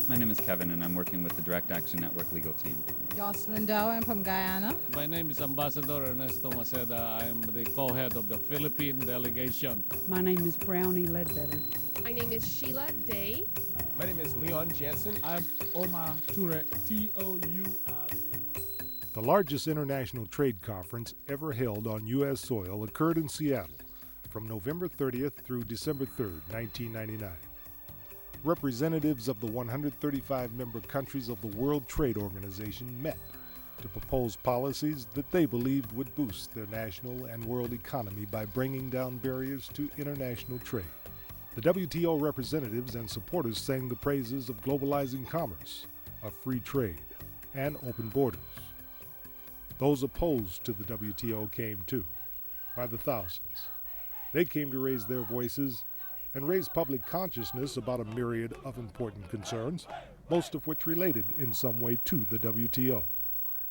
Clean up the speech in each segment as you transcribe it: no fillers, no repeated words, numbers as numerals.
My name is Kevin, and I'm working with the Direct Action Network legal team. Jocelyn Dow, I'm from Guyana. My name is Ambassador Ernesto Maceda. I'm the co-head of the Philippine delegation. My name is Brownie Ledbetter. My name is Sheila Day. My name is Leon Jansen. I'm Omar Toure, Tour. The largest international trade conference ever held on U.S. soil occurred in Seattle from November 30th through December 3rd, 1999. Representatives of the 135 member countries of the World Trade Organization met to propose policies that they believed would boost their national and world economy by bringing down barriers to international trade. The WTO representatives and supporters sang the praises of globalizing commerce, of free trade, and open borders. Those opposed to the WTO came too, by the thousands. They came to raise their voices and raise public consciousness about a myriad of important concerns, most of which related in some way to the WTO: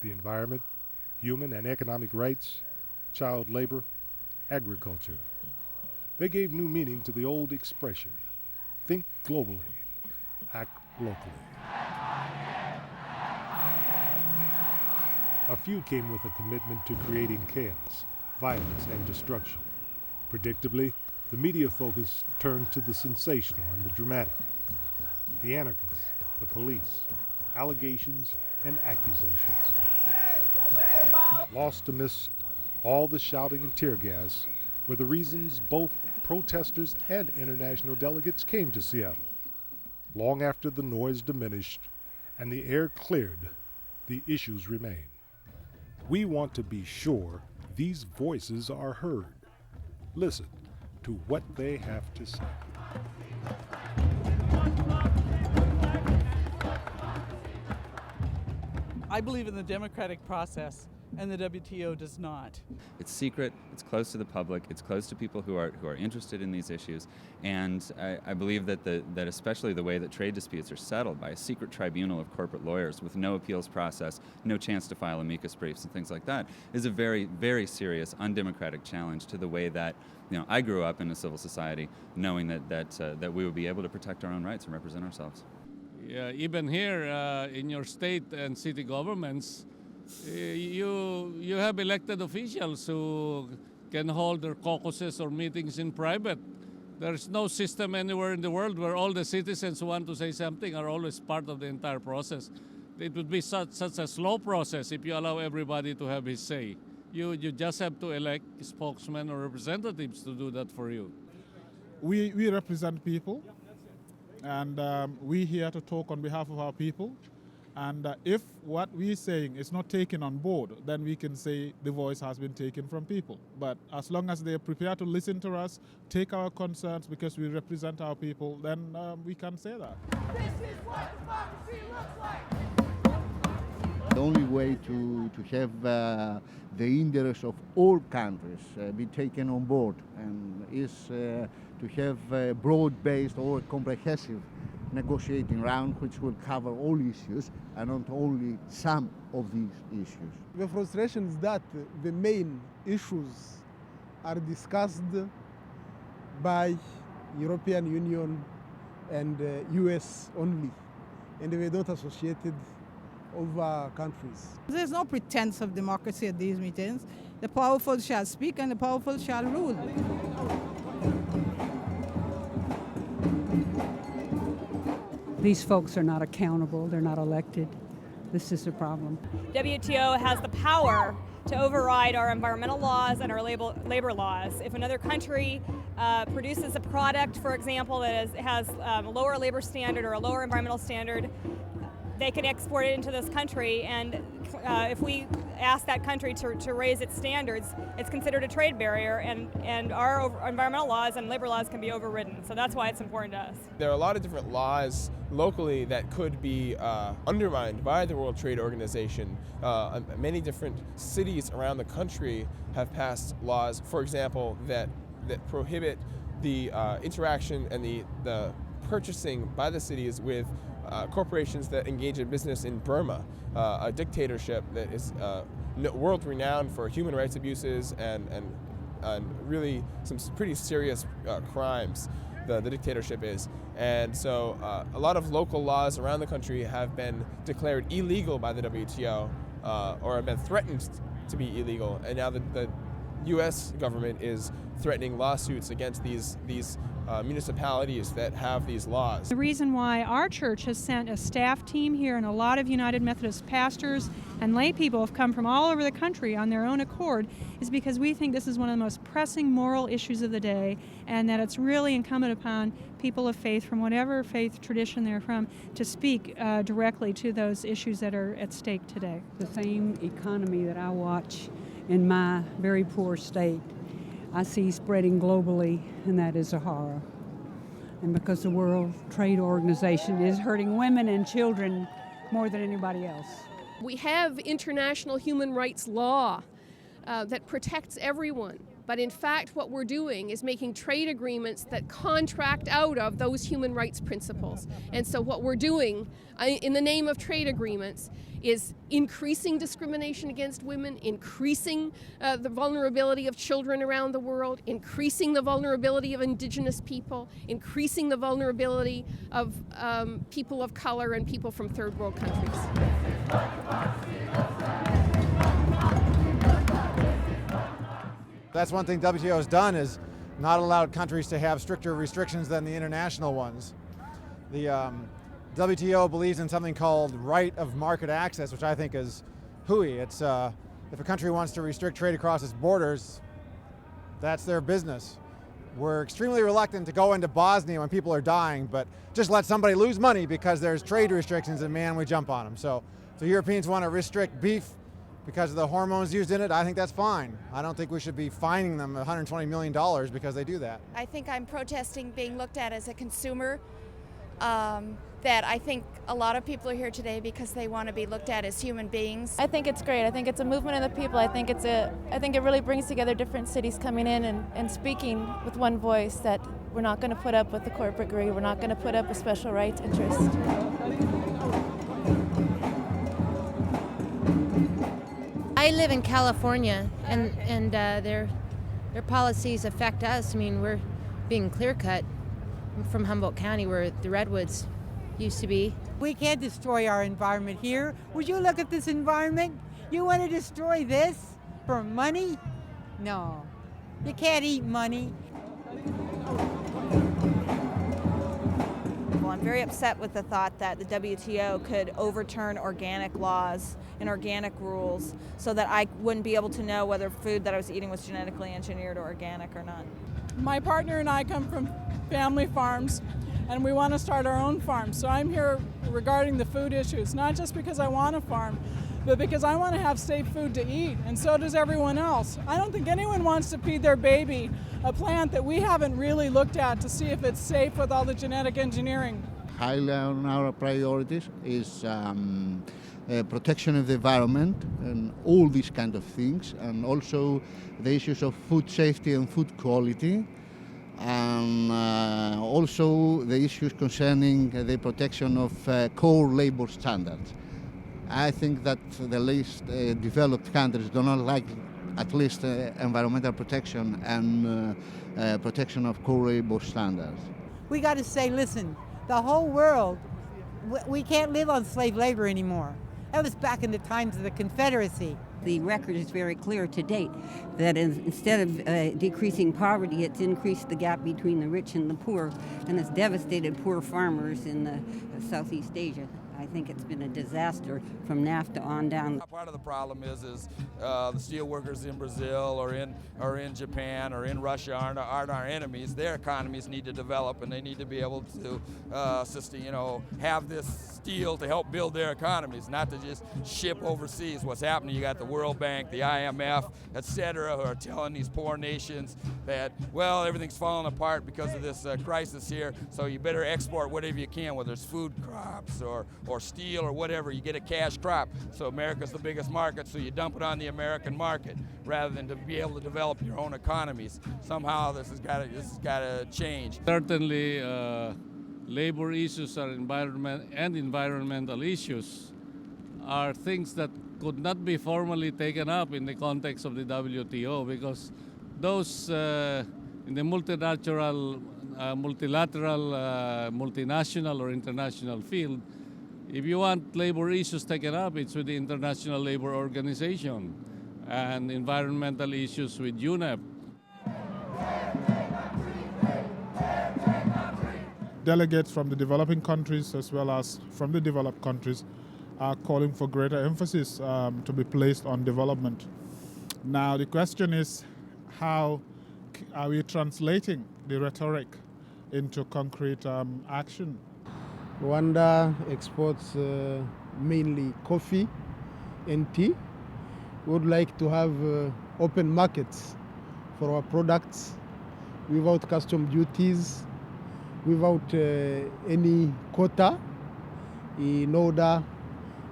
the environment, human and economic rights, child labor, agriculture. They gave new meaning to the old expression, think globally, act locally. A few came with a commitment to creating chaos, violence, and destruction. Predictably, the media focus turned to the sensational and the dramatic. The anarchists, the police, allegations, and accusations. Lost amidst all the shouting and tear gas were the reasons both protesters and international delegates came to Seattle. Long after the noise diminished and the air cleared, the issues remain. We want to be sure these voices are heard. Listen to what they have to say. I believe in the democratic process, and the WTO does not. It's secret, it's close to the public, it's close to people who are interested in these issues, and I believe that that especially the way that trade disputes are settled by a secret tribunal of corporate lawyers with no appeals process, no chance to file amicus briefs and things like that, is a very, very serious, undemocratic challenge to the way that I grew up in a civil society, knowing that we would be able to protect our own rights and represent ourselves. Yeah, even here in your state and city governments, you have elected officials who can hold their caucuses or meetings in private. There's no system anywhere in the world where all the citizens who want to say something are always part of the entire process. It would be such a slow process if you allow everybody to have his say. You just have to elect spokesmen or representatives to do that for you. We represent people, and we're here to talk on behalf of our people. And if what we're saying is not taken on board, then we can say the voice has been taken from people. But as long as they're prepared to listen to us, take our concerns because we represent our people, then we can say that. This is what democracy looks like. The only way to have the interests of all countries be taken on board and is to have a broad-based or comprehensive negotiating round which will cover all issues and not only some of these issues. The frustration is that the main issues are discussed by European Union and US only, and they were not associated over countries. There's no pretense of democracy at these meetings. The powerful shall speak and the powerful shall rule. These folks are not accountable, they're not elected. This is a problem. WTO has the power to override our environmental laws and our labor laws. If another country produces a product, for example, that has a lower labor standard or a lower environmental standard, they can export it into this country, and if we ask that country to raise its standards, it's considered a trade barrier, and our environmental laws and labor laws can be overridden. So that's why it's important to us. There are a lot of different laws locally that could be undermined by the World Trade Organization. Many different cities around the country have passed laws, for example, that prohibit the interaction and the purchasing by the cities with corporations that engage in business in Burma, a dictatorship that is world-renowned for human rights abuses and really some pretty serious crimes. the dictatorship is. And so a lot of local laws around the country have been declared illegal by the WTO or have been threatened to be illegal. And now the U.S. government is threatening lawsuits against these municipalities that have these laws. The reason why our church has sent a staff team here, and a lot of United Methodist pastors and lay people have come from all over the country on their own accord, is because we think this is one of the most pressing moral issues of the day, and that it's really incumbent upon people of faith from whatever faith tradition they're from to speak directly to those issues that are at stake today. The same economy that I watch in my very poor state, I see spreading globally, and that is a horror. And because the World Trade Organization is hurting women and children more than anybody else. We have international human rights law that protects everyone. But in fact, what we're doing is making trade agreements that contract out of those human rights principles. And so what we're doing in the name of trade agreements is increasing discrimination against women, increasing the vulnerability of children around the world, increasing the vulnerability of indigenous people, increasing the vulnerability of people of color and people from third world countries. That's one thing WTO has done, is not allowed countries to have stricter restrictions than the international ones. The WTO believes in something called right of market access, which I think is hooey. It's if a country wants to restrict trade across its borders, that's their business. We're extremely reluctant to go into Bosnia when people are dying, but just let somebody lose money because there's trade restrictions and man, we jump on them. So if the Europeans want to restrict beef because of the hormones used in it, I think that's fine. I don't think we should be fining them $120 million because they do that. I think I'm protesting being looked at as a consumer. That I think a lot of people are here today because they want to be looked at as human beings. I think it's great. I think it's a movement of the people. I think it really brings together different cities coming in and speaking with one voice, that we're not going to put up with the corporate greed. We're not going to put up with special rights interests. I live in California, and their policies affect us. I mean, we're being clear-cut from Humboldt County, where the redwoods used to be. We can't destroy our environment here. Would you look at this environment? You want to destroy this for money? No, you can't eat money. Well, I'm very upset with the thought that the WTO could overturn organic laws and organic rules so that I wouldn't be able to know whether food that I was eating was genetically engineered or organic or not. My partner and I come from family farms, and we want to start our own farm. So I'm here regarding the food issues, not just because I want to farm, but because I want to have safe food to eat, and so does everyone else. I don't think anyone wants to feed their baby a plant that we haven't really looked at to see if it's safe with all the genetic engineering. Highly on our priorities is protection of the environment and all these kind of things, and also the issues of food safety and food quality, and also the issues concerning the protection of core labor standards. I think that the least developed countries do not like at least environmental protection and protection of core labor standards. We got to say, listen, the whole world, we can't live on slave labor anymore. That was back in the times of the Confederacy. The record is very clear to date that instead of decreasing poverty, it's increased the gap between the rich and the poor, and it's devastated poor farmers in Southeast Asia. I think it's been a disaster from NAFTA on down. Part of the problem is the steel workers in Brazil or in Japan or in Russia aren't our enemies. Their economies need to develop, and they need to be able to have this steel to help build their economies, not to just ship overseas. What's happening, you got the World Bank, the IMF, etc., who are telling these poor nations that, well, everything's falling apart because of this crisis here, so you better export whatever you can, whether it's food crops or steel or whatever. You get a cash crop. So America's the biggest market, so you dump it on the American market rather than to be able to develop your own economies. Somehow this has got to change. Certainly, labor issues are environmental issues are things that could not be formally taken up in the context of the WTO, because those in the multilateral multilateral, multinational or international field, if you want labor issues taken up, it's with the International Labor Organization, and environmental issues with UNEP. Delegates from the developing countries as well as from the developed countries are calling for greater emphasis to be placed on development. Now the question is, how are we translating the rhetoric into concrete action? Rwanda exports mainly coffee and tea. We would like to have open markets for our products without custom duties, without any quota, in order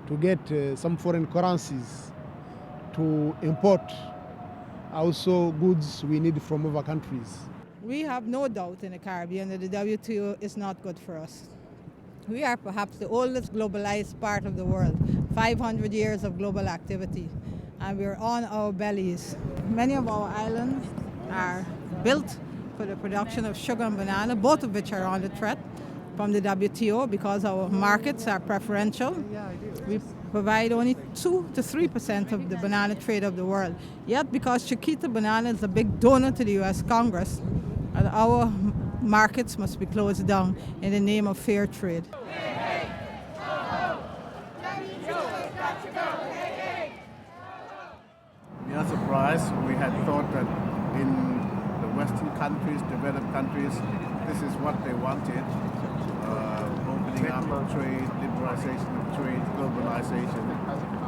to get some foreign currencies to import also goods we need from other countries. We have no doubt in the Caribbean that the WTO is not good for us. We are perhaps the oldest globalized part of the world, 500 years of global activity, and we're on our bellies. Many of our islands are built for the production of sugar and banana, both of which are under threat from the WTO because our markets are preferential. We provide only 2 to 3% of the banana trade of the world. Yet because Chiquita banana is a big donor to the US Congress, our markets must be closed down in the name of fair trade. We are surprised. We had thought that in the Western countries, developed countries, this is what they wanted. Opening up of trade, liberalization of trade, globalization.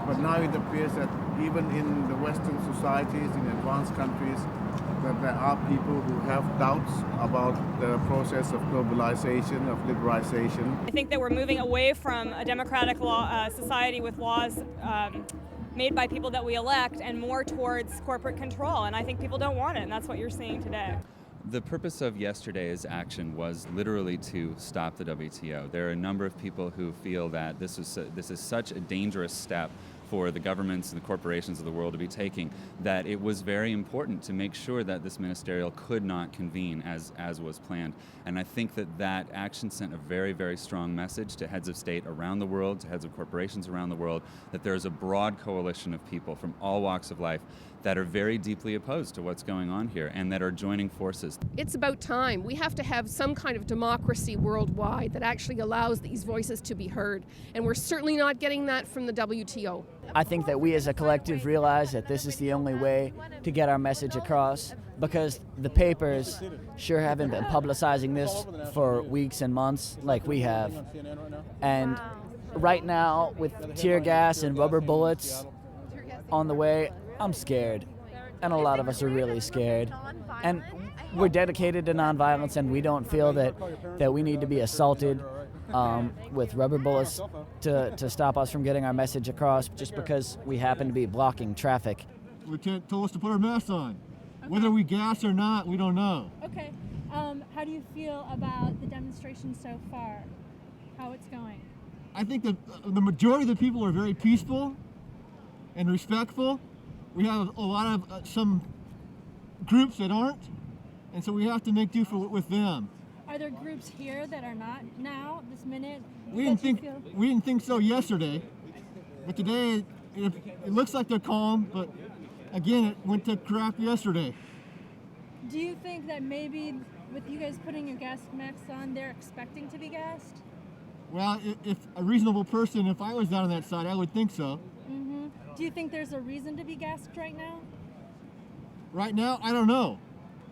But now it appears that even in the Western societies, in advanced countries, that there are people who have doubts about the process of globalization, of liberalization. I think that we're moving away from a democratic society with laws made by people that we elect and more towards corporate control. And I think people don't want it, and that's what you're seeing today. The purpose of yesterday's action was literally to stop the WTO. There are a number of people who feel that this is such a dangerous step for the governments and the corporations of the world to be taking, that it was very important to make sure that this ministerial could not convene as was planned. And I think that action sent a very, very strong message to heads of state around the world, to heads of corporations around the world, that there is a broad coalition of people from all walks of life that are very deeply opposed to what's going on here and that are joining forces. It's about time. We have to have some kind of democracy worldwide that actually allows these voices to be heard. And we're certainly not getting that from the WTO. I think that we as a collective realize that this is the only way to get our message across, because the papers sure haven't been publicizing this for weeks and months like we have. And right now, with tear gas and rubber bullets on the way, I'm scared. And a lot of us are really scared. And we're dedicated to nonviolence, and we don't feel that we need to be assaulted with rubber bullets to stop us from getting our message across just because we happen to be blocking traffic. We're told us to put our masks on. Okay. Whether we gas or not, we don't know. Okay. How do you feel about the demonstration so far? How it's going? I think that the majority of the people are very peaceful and respectful. We have a lot of some groups that aren't, and so we have to make do with them. Are there groups here that are not now, this minute? We didn't think so yesterday, but today it looks like they're calm, but again, it went to crap yesterday. Do you think that maybe with you guys putting your gas masks on, they're expecting to be gassed? Well, if a reasonable person, if I was down on that side, I would think so. Mm-hmm. Do you think there's a reason to be gassed right now? Right now, I don't know.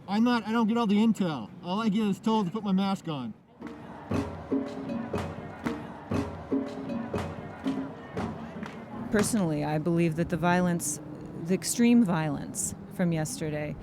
I don't get all the intel. All I get is told to put my mask on. Personally, I believe that the extreme violence from yesterday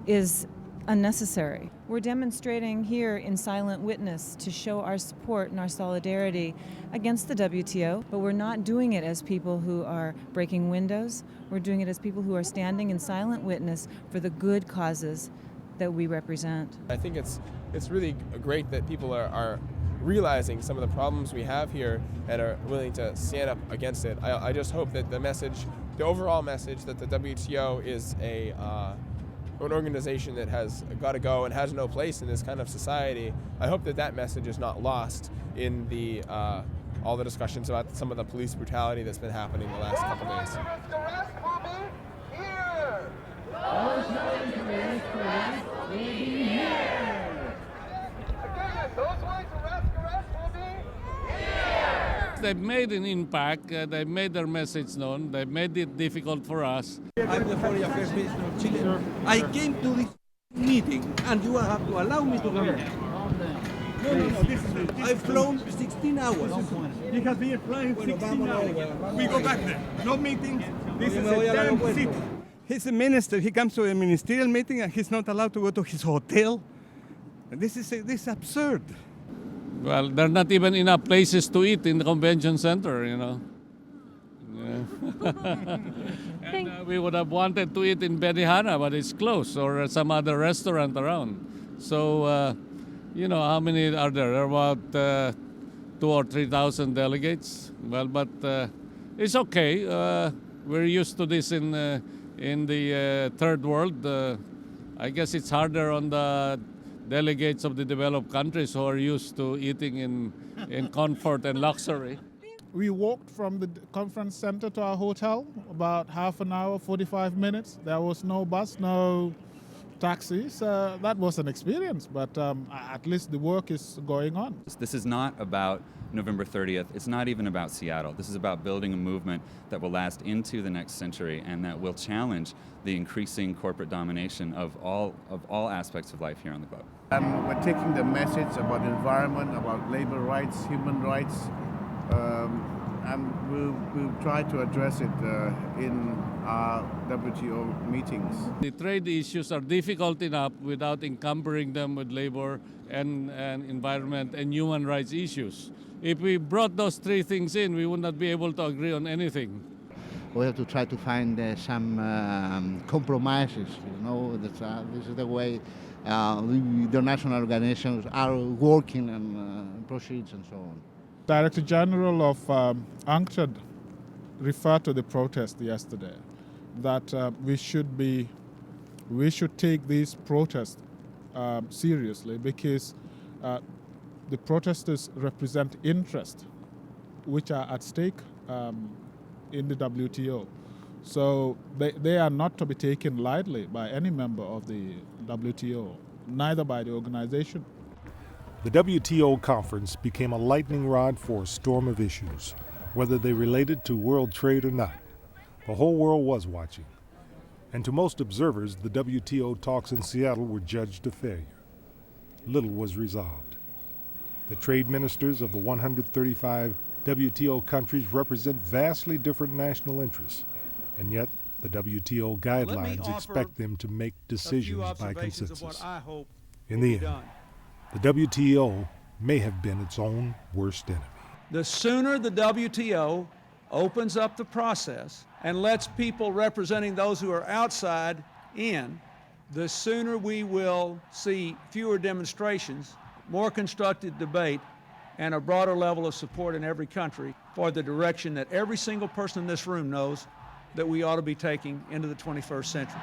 is unnecessary. We're demonstrating here in silent witness to show our support and our solidarity against the WTO, but we're not doing it as people who are breaking windows. We're doing it as people who are standing in silent witness for the good causes that we represent. I think it's really great that people are realizing some of the problems we have here and are willing to stand up against it. I just hope that the overall message that the WTO is an organization that has got to go and has no place in this kind of society. I hope that that message is not lost in the all the discussions about some of the police brutality that's been happening the last couple days. They've made an impact, they've made their message known, they've made it difficult for us. I'm the Foreign Affairs Minister of Chile. I came to this meeting and you have to allow me to come in. No, I've flown 16 hours. He has been flying 16 hours. We go back there. No meetings. This is a damn city. He's a minister. He comes to a ministerial meeting and he's not allowed to go to his hotel. This is absurd. Well, there are not even enough places to eat in the convention center, you know. Yeah. And we would have wanted to eat in Benihana, but it's closed, or some other restaurant around. So, you know, how many are there? There are about 2,000 or 3,000 delegates. Well, but it's okay. We're used to this in the third world. I guess it's harder on the delegates of the developed countries who are used to eating in comfort and luxury. We walked from the conference center to our hotel about half an hour, 45 minutes. There was no bus, no taxis. That was an experience, but at least the work is going on. This is not about November 30th. It's not even about Seattle. This is about building a movement that will last into the next century and that will challenge the increasing corporate domination of all aspects of life here on the globe. And we're taking the message about environment, about labor rights, human rights, and we'll try to address it in our WTO meetings. The trade issues are difficult enough without encumbering them with labor and environment and human rights issues. If we brought those three things in, we would not be able to agree on anything. We have to try to find some compromises. You know, this is the way the international organizations are working and proceeds and so on. Director General of UNCTAD referred to the protest yesterday that we should take these protests seriously because the protesters represent interests which are at stake in the WTO. So they are not to be taken lightly by any member of the WTO, neither by the organization. The WTO conference became a lightning rod for a storm of issues, whether they related to world trade or not. The whole world was watching. And to most observers, the WTO talks in Seattle were judged a failure. Little was resolved. The trade ministers of the 135 WTO countries represent vastly different national interests, and yet the WTO guidelines expect them to make decisions by consensus. In the end, the WTO may have been its own worst enemy. The sooner the WTO opens up the process and lets people representing those who are outside in, the sooner we will see fewer demonstrations, more constructive debate, and a broader level of support in every country for the direction that every single person in this room knows that we ought to be taking into the 21st century.